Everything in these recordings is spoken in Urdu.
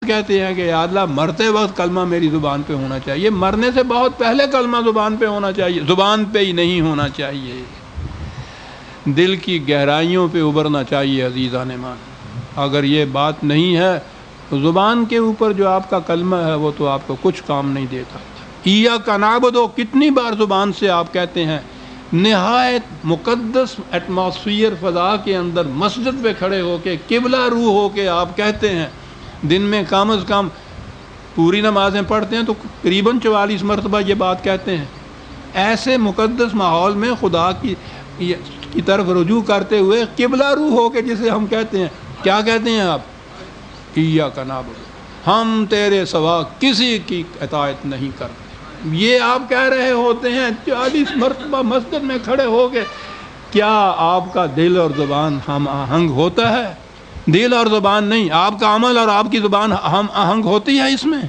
کہتے ہیں کہ یا اللہ مرتے وقت کلمہ میری زبان پہ ہونا چاہیے، مرنے سے بہت پہلے کلمہ زبان پہ ہونا چاہیے، زبان پہ ہی نہیں ہونا چاہیے، دل کی گہرائیوں پہ ابھرنا چاہیے۔ عزیزان مان، اگر یہ بات نہیں ہے تو زبان کے اوپر جو آپ کا کلمہ ہے وہ تو آپ کو کچھ کام نہیں دیتا۔ ایاک نعبد، کتنی بار زبان سے آپ کہتے ہیں، نہایت مقدس ایٹماسفیئر فضا کے اندر مسجد پہ کھڑے ہو کے قبلہ روح ہو کے آپ کہتے ہیں، دن میں کم از کم پوری نمازیں پڑھتے ہیں تو قریباً 44 مرتبہ یہ بات کہتے ہیں۔ ایسے مقدس ماحول میں خدا کی طرف رجوع کرتے ہوئے قبلہ روح ہو کے جسے ہم کہتے ہیں، کیا کہتے ہیں آپ؟ ایاک نعبد، ہم تیرے سوا کسی کی اطاعت نہیں کرتے۔ یہ آپ کہہ رہے ہوتے ہیں 40 مرتبہ مسجد میں کھڑے ہو کے، کیا آپ کا دل اور زبان ہم آہنگ ہوتا ہے؟ دل اور زبان نہیں، آپ کا عمل اور آپ کی زبان ہم آہنگ ہوتی ہے اس میں؟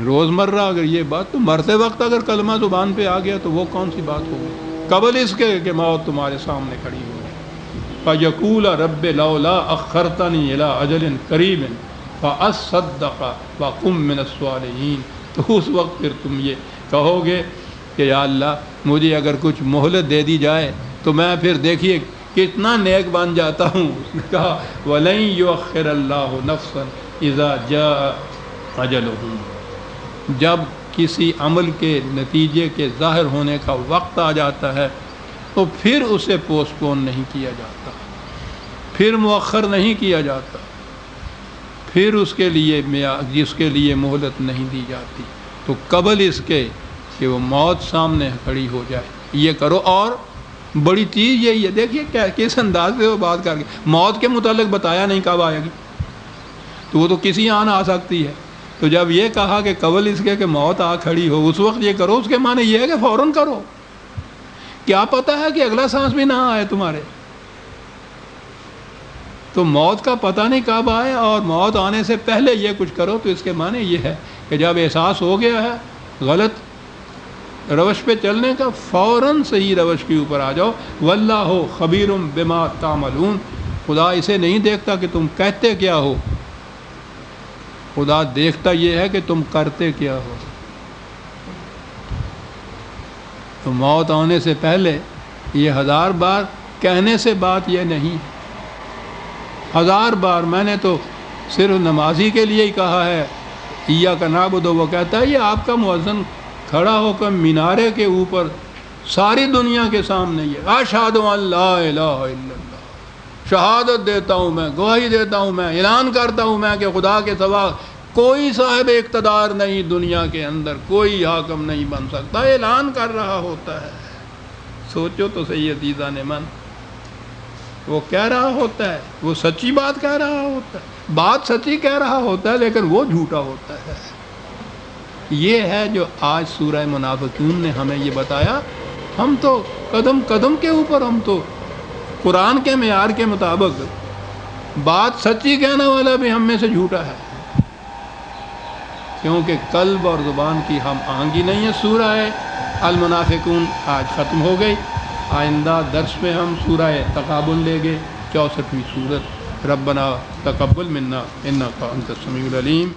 روزمرہ اگر یہ بات، تو مرتے وقت اگر کلمہ زبان پہ آ گیا تو وہ کون سی بات ہوگی؟ قبل اس کے کہ موت تمہارے سامنے کھڑی ہو جائے۔ فَيَقُولَ رَبِّ لَوْلَا أَخَّرْتَنِي إِلَىٰ أَجَلٍ قَرِيبٍ فَأَصَّدَّقَ وَأَكُن مِّنَ الصَّالِحِينَ، تو اس وقت پھر تم یہ کہو گے کہ یا اللہ مجھے اگر کچھ مہلت دے دی جائے تو میں پھر دیکھیے کتنا نیک بن جاتا ہوں۔ اس نے کہا وَلَن يُؤَخِّرَ اللَّهُ نَفْسًا إِذَا جَاءَ أَجَلُهُ، جب کسی عمل کے نتیجے کے ظاہر ہونے کا وقت آ جاتا ہے تو پھر اسے پوسٹ پون نہیں کیا جاتا، پھر مؤخر نہیں کیا جاتا، پھر اس کے لیے مہلت نہیں دی جاتی۔ تو قبل اس کے کہ وہ موت سامنے کھڑی ہو جائے یہ کرو۔ اور بڑی چیز یہی ہے، دیکھیے کس انداز سے وہ بات کر کے، موت کے متعلق بتایا نہیں کب آئے گی، تو وہ تو کسی آن آ سکتی ہے۔ تو جب یہ کہا کہ قبل اس کے کہ موت آ کھڑی ہو اس وقت یہ کرو، اس کے معنی یہ ہے کہ فوراً کرو۔ کیا پتہ ہے کہ اگلا سانس بھی نہ آئے تمہارے؟ تو موت کا پتہ نہیں کب آئے، اور موت آنے سے پہلے یہ کچھ کرو، تو اس کے معنی یہ ہے کہ جب احساس ہو گیا ہے غلط روش پہ چلنے کا، فوراً صحیح روش کے اوپر آ جاؤ۔ واللہ خبیر بما تعملون، خدا اسے نہیں دیکھتا کہ تم کہتے کیا ہو، خدا دیکھتا یہ ہے کہ تم کرتے کیا ہو۔ تو موت آنے سے پہلے یہ 1000 بار کہنے سے بات یہ نہیں، 1000 بار میں نے تو صرف نمازی کے لیے ہی کہا ہے ایاک نعبد، وہ کہتا ہے یہ آپ کا مؤذن کھڑا ہو کر مینارے کے اوپر ساری دنیا کے سامنے یہ اشہد ان لا الہ الا اللہ، شہادت دیتا ہوں میں، گواہی دیتا ہوں میں، اعلان کرتا ہوں میں کہ خدا کے سوا کوئی صاحب اقتدار نہیں دنیا کے اندر، کوئی حاکم نہیں بن سکتا، اعلان کر رہا ہوتا ہے۔ سوچو تو صحیح عزیزان من، وہ کہہ رہا ہوتا ہے، وہ سچی بات کہہ رہا ہوتا ہے، بات سچی کہہ رہا ہوتا ہے لیکن وہ جھوٹا ہوتا ہے۔ یہ ہے جو آج سورہ منافقون نے ہمیں یہ بتایا۔ ہم تو قدم قدم کے اوپر، ہم تو قرآن کے معیار کے مطابق بات سچی کہنے والا بھی ہم میں سے جھوٹا ہے، کیونکہ قلب اور زبان کی ہم آہنگی نہیں ہے۔ سورہ المنافقون آج ختم ہو گئی، آئندہ درس میں ہم سورہ تغابن لے گے، 64ویں سورت۔ ربنا تقبل منا انک انت السمیع العلیم۔